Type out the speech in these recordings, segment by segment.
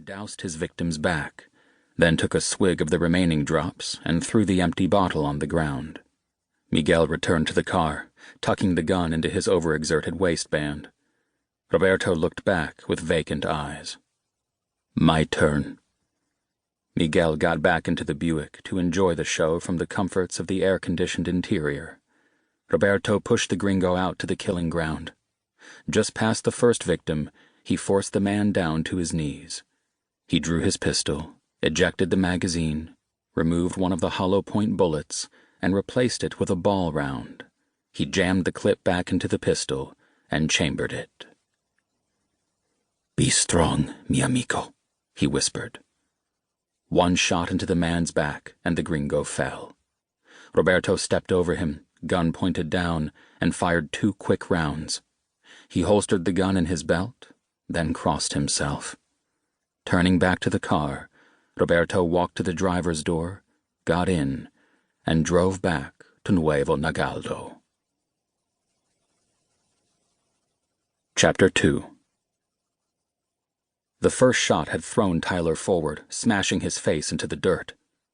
doused his victim's back, then took a swig of the remaining drops and threw the empty bottle on the ground. Miguel returned to the car, tucking the gun into his overexerted waistband. Roberto looked back with vacant eyes. My turn. Miguel got back into the Buick to enjoy the show from the comforts of the air-conditioned interior. Roberto pushed the gringo out to the killing ground. Just past the first victim, he forced the man down to his knees. He drew his pistol, ejected the magazine, removed one of the hollow-point bullets, and replaced it with a ball round. He jammed the clip back into the pistol and chambered it. Be strong, mi amigo, he whispered. One shot into the man's back, and the gringo fell. Roberto stepped over him, gun pointed down, and fired 2 quick rounds. He holstered the gun in his belt, then crossed himself. Turning back to the car, Roberto walked to the driver's door, got in, and drove back to Nuevo Nagaldo. Chapter 2. The first shot had thrown Tyler forward, smashing his face into the dirt.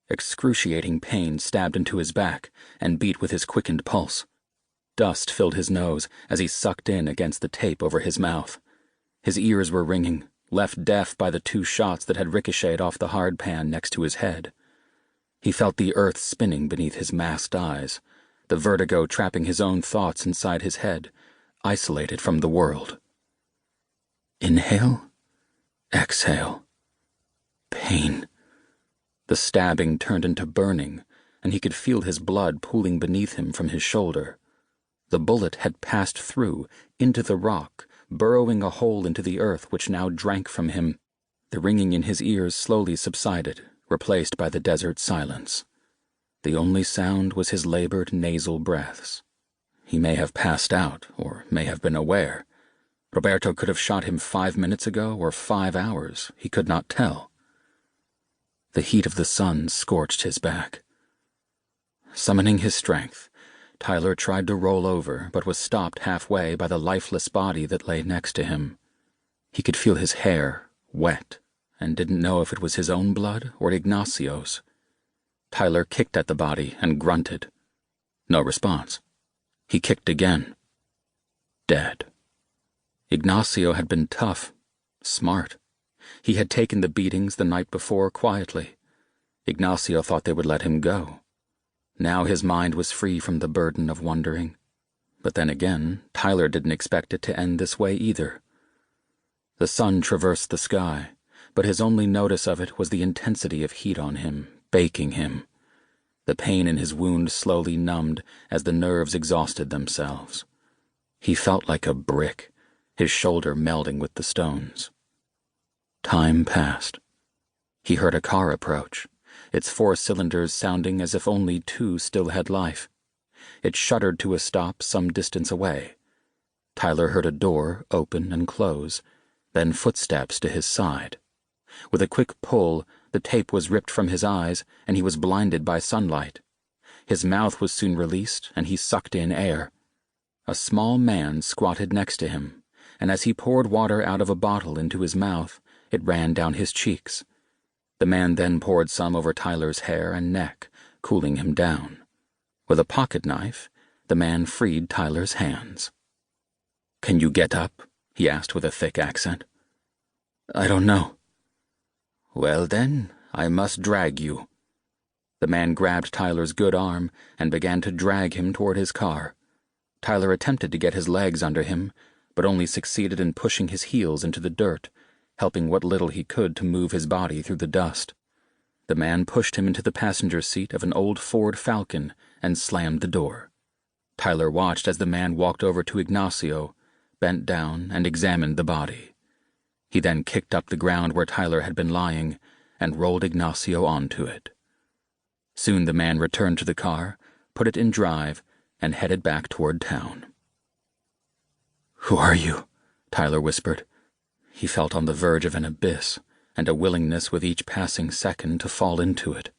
Excruciating pain stabbed into his back and beat with his quickened pulse. Dust filled his nose as he sucked in against the tape over his mouth. His ears were ringing, left deaf by the 2 shots that had ricocheted off the hard pan next to his head. He felt the earth spinning beneath his masked eyes, the vertigo trapping his own thoughts inside his head, isolated from the world. Inhale, exhale. Pain. The stabbing turned into burning, and he could feel his blood pooling beneath him from his shoulder. The bullet had passed through, into the rock, burrowing a hole into the earth which now drank from him. The ringing in his ears slowly subsided, replaced by the desert silence. The only sound was his labored nasal breaths. He may have passed out, or may have been aware. Roberto could have shot him 5 minutes ago or 5 hours, he could not tell. The heat of the sun scorched his back. Summoning his strength, Tyler tried to roll over, but was stopped halfway by the lifeless body that lay next to him. He could feel his hair, wet, and didn't know if it was his own blood or Ignacio's. Tyler kicked at the body and grunted. No response. He kicked again. Dead. Ignacio had been tough, smart. He had taken the beatings the night before quietly. Ignacio thought they would let him go. Now his mind was free from the burden of wondering. But then again, Tyler didn't expect it to end this way either. The sun traversed the sky, but his only notice of it was the intensity of heat on him, baking him. The pain in his wound slowly numbed as the nerves exhausted themselves. He felt like a brick, his shoulder melding with the stones. Time passed. He heard a car approach, its 4 cylinders sounding as if only 2 still had life. It shuddered to a stop some distance away. Tyler heard a door open and close, then footsteps to his side. With a quick pull, the tape was ripped from his eyes, and he was blinded by sunlight. His mouth was soon released, and he sucked in air. A small man squatted next to him, and as he poured water out of a bottle into his mouth, it ran down his cheeks. The man then poured some over Tyler's hair and neck, cooling him down. With a pocket knife, the man freed Tyler's hands. "Can you get up?" he asked with a thick accent. "I don't know." "Well then, I must drag you." The man grabbed Tyler's good arm and began to drag him toward his car. Tyler attempted to get his legs under him, but only succeeded in pushing his heels into the dirt, helping what little he could to move his body through the dust. The man pushed him into the passenger seat of an old Ford Falcon and slammed the door. Tyler watched as the man walked over to Ignacio, bent down and examined the body. He then kicked up the ground where Tyler had been lying and rolled Ignacio onto it. Soon the man returned to the car, put it in drive, and headed back toward town. "Who are you?" Tyler whispered. He felt on the verge of an abyss, and a willingness with each passing second to fall into it.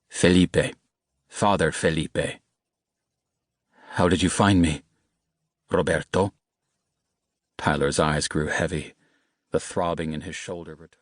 "Felipe. Father Felipe." "How did you find me?" "Roberto." Tyler's eyes grew heavy. The throbbing in his shoulder returned.